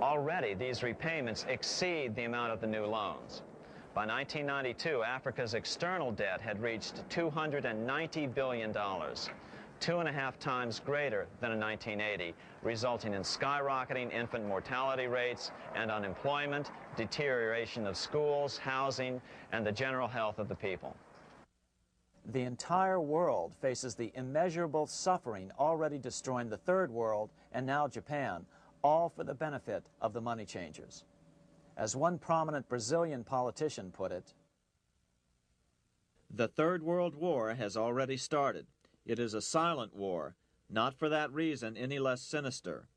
Already, these repayments exceed the amount of the new loans. By 1992, Africa's external debt had reached $290 billion, 2.5 times greater than in 1980, resulting in skyrocketing infant mortality rates and unemployment, deterioration of schools, housing, and the general health of the people. The entire world faces the immeasurable suffering already destroying the Third World and now Japan, all for the benefit of the money changers. As one prominent Brazilian politician put it, "The Third World War has already started. It is a silent war, not for that reason any less sinister.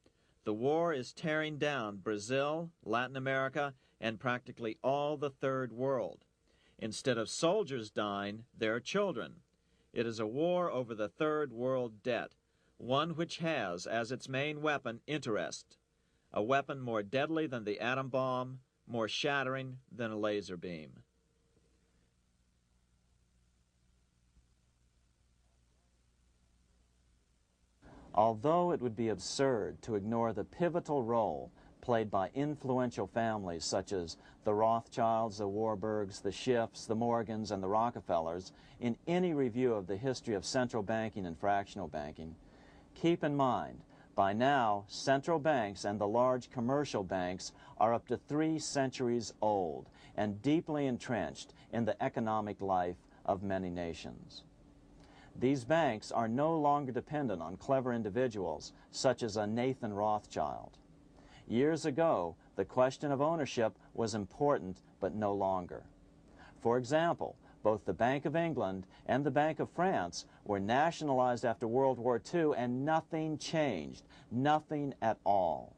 The war is tearing down Brazil, Latin America, and practically all the Third World. Instead of soldiers dying, there are children. It is a war over the Third World debt, one which has as its main weapon interest, a weapon more deadly than the atom bomb, more shattering than a laser beam." Although it would be absurd to ignore the pivotal role played by influential families such as the Rothschilds, the Warburgs, the Schiffs, the Morgans, and the Rockefellers in any review of the history of central banking and fractional banking, keep in mind, by now, central banks and the large commercial banks are up to 3 centuries old and deeply entrenched in the economic life of many nations. These banks are no longer dependent on clever individuals such as a Nathan Rothschild. Years ago, the question of ownership was important, but no longer. For example, both the Bank of England and the Bank of France were nationalized after World War II, and nothing changed, nothing at all.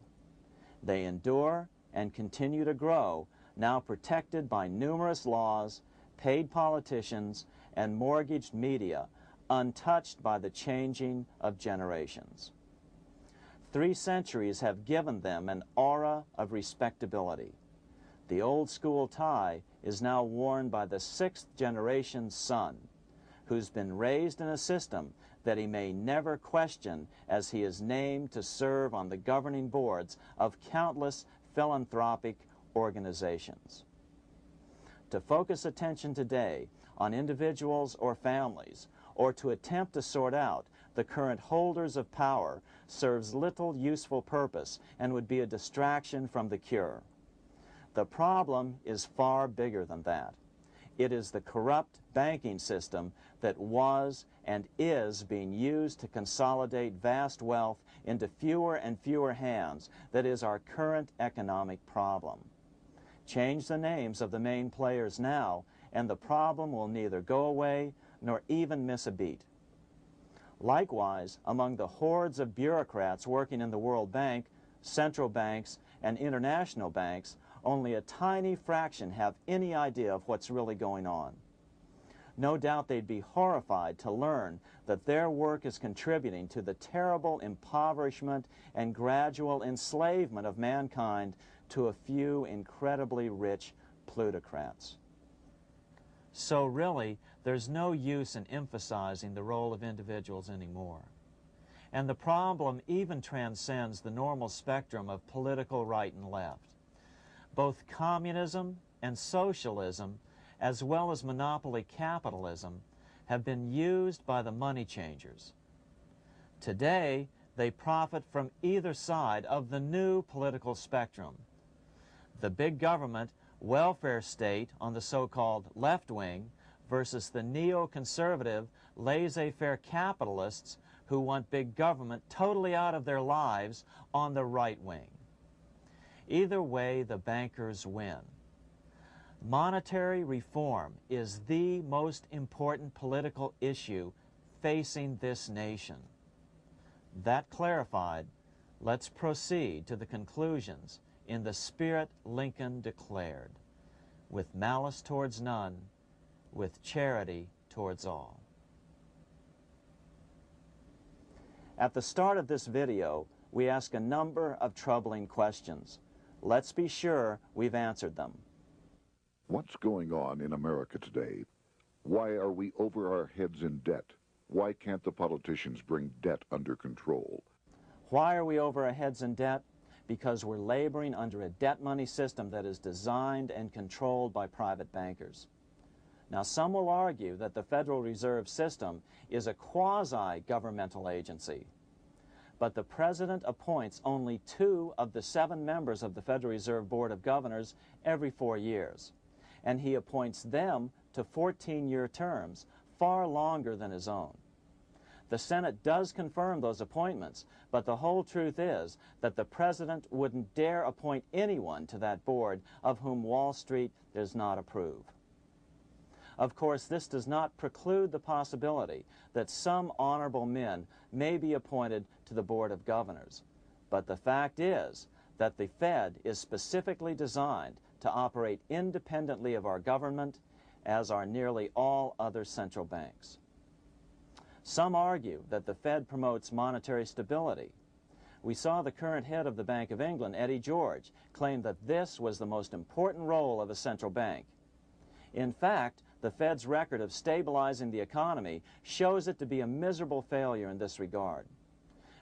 They endure and continue to grow, now protected by numerous laws, paid politicians, and mortgaged media, untouched by the changing of generations. 3 centuries have given them an aura of respectability. The old school tie is now worn by the 6th generation son, who's been raised in a system that he may never question as he is named to serve on the governing boards of countless philanthropic organizations. To focus attention today on individuals or families, or to attempt to sort out the current holders of power, serves little useful purpose and would be a distraction from the cure. The problem is far bigger than that. It is the corrupt banking system that was and is being used to consolidate vast wealth into fewer and fewer hands that is our current economic problem. Change the names of the main players now, and the problem will neither go away nor even miss a beat. Likewise, among the hordes of bureaucrats working in the World Bank, central banks, and international banks, only a tiny fraction have any idea of what's really going on. No doubt they'd be horrified to learn that their work is contributing to the terrible impoverishment and gradual enslavement of mankind to a few incredibly rich plutocrats. So really, there's no use in emphasizing the role of individuals anymore. And the problem even transcends the normal spectrum of political right and left. Both communism and socialism, as well as monopoly capitalism, have been used by the money changers. Today, they profit from either side of the new political spectrum. The big government welfare state on the so-called left wing versus the neoconservative laissez-faire capitalists who want big government totally out of their lives on the right wing. Either way, the bankers win. Monetary reform is the most important political issue facing this nation. That clarified, let's proceed to the conclusions in the spirit Lincoln declared, with malice towards none, with charity towards all. At the start of this video, we ask a number of troubling questions. Let's be sure we've answered them. What's going on in America today? Why are we over our heads in debt? Why can't the politicians bring debt under control? Why are we over our heads in debt? because we're laboring under a debt money system that is designed and controlled by private bankers. Now, some will argue that the Federal Reserve System is a quasi-governmental agency, but the President appoints only 2 of the 7 members of the Federal Reserve Board of Governors every 4 years, and he appoints them to 14-year terms, far longer than his own. The Senate does confirm those appointments, but the whole truth is that the President wouldn't dare appoint anyone to that board of whom Wall Street does not approve. Of course, this does not preclude the possibility that some honorable men may be appointed to the Board of Governors. But the fact is that the Fed is specifically designed to operate independently of our government, as are nearly all other central banks. Some argue that the Fed promotes monetary stability. We saw the current head of the Bank of England, Eddie George, claim that this was the most important role of a central bank. In fact, the Fed's record of stabilizing the economy shows it to be a miserable failure in this regard.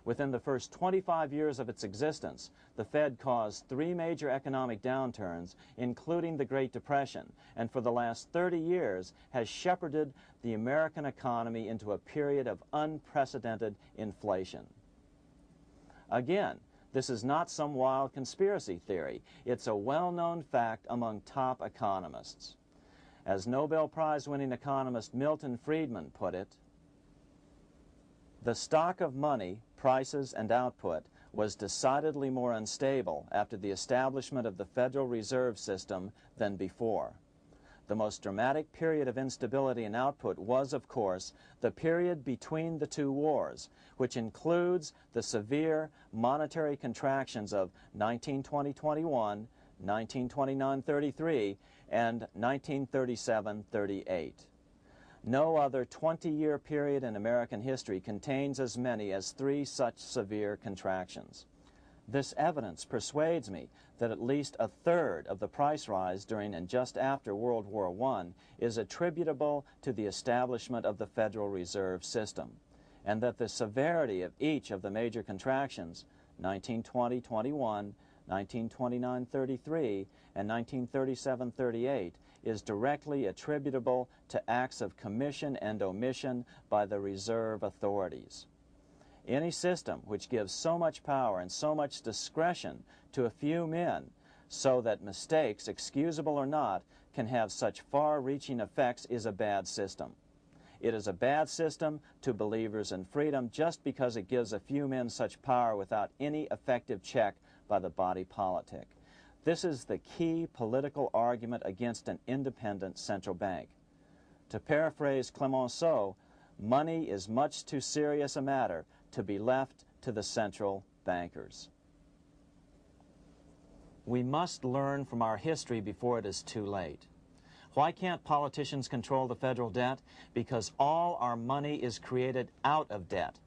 Within the first 25 years of its existence, the Fed caused 3 major economic downturns, including the Great Depression, and for the last 30 years has shepherded the American economy into a period of unprecedented inflation. Again, this is not some wild conspiracy theory. It's a well-known fact among top economists. As Nobel Prize-winning economist Milton Friedman put it, the stock of money, prices, and output was decidedly more unstable after the establishment of the Federal Reserve System than before. The most dramatic period of instability in output was, of course, the period between the 2 wars, which includes the severe monetary contractions of 1920-21, 1929-33, and 1937-38. No other 20-year period in American history contains as many as 3 such severe contractions. This evidence persuades me that at least a third of the price rise during and just after World War I is attributable to the establishment of the Federal Reserve System, and that the severity of each of the major contractions, 1920-21, 1929-33, and 1937-38, is directly attributable to acts of commission and omission by the reserve authorities. Any system which gives so much power and so much discretion to a few men so that mistakes, excusable or not, can have such far-reaching effects is a bad system. It is a bad system to believers in freedom just because it gives a few men such power without any effective check by the body politic. This is the key political argument against an independent central bank. To paraphrase Clemenceau, money is much too serious a matter to be left to the central bankers. We must learn from our history before it is too late. Why can't politicians control the federal debt? Because all our money is created out of debt.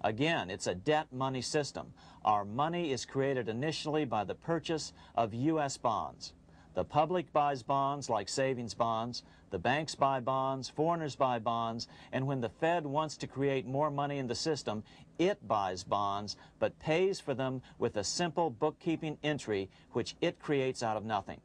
Again, it's a debt money system. Our money is created initially by the purchase of U.S. bonds. The public buys bonds like savings bonds, the banks buy bonds, foreigners buy bonds, and when the Fed wants to create more money in the system, it buys bonds, but pays for them with a simple bookkeeping entry which it creates out of nothing.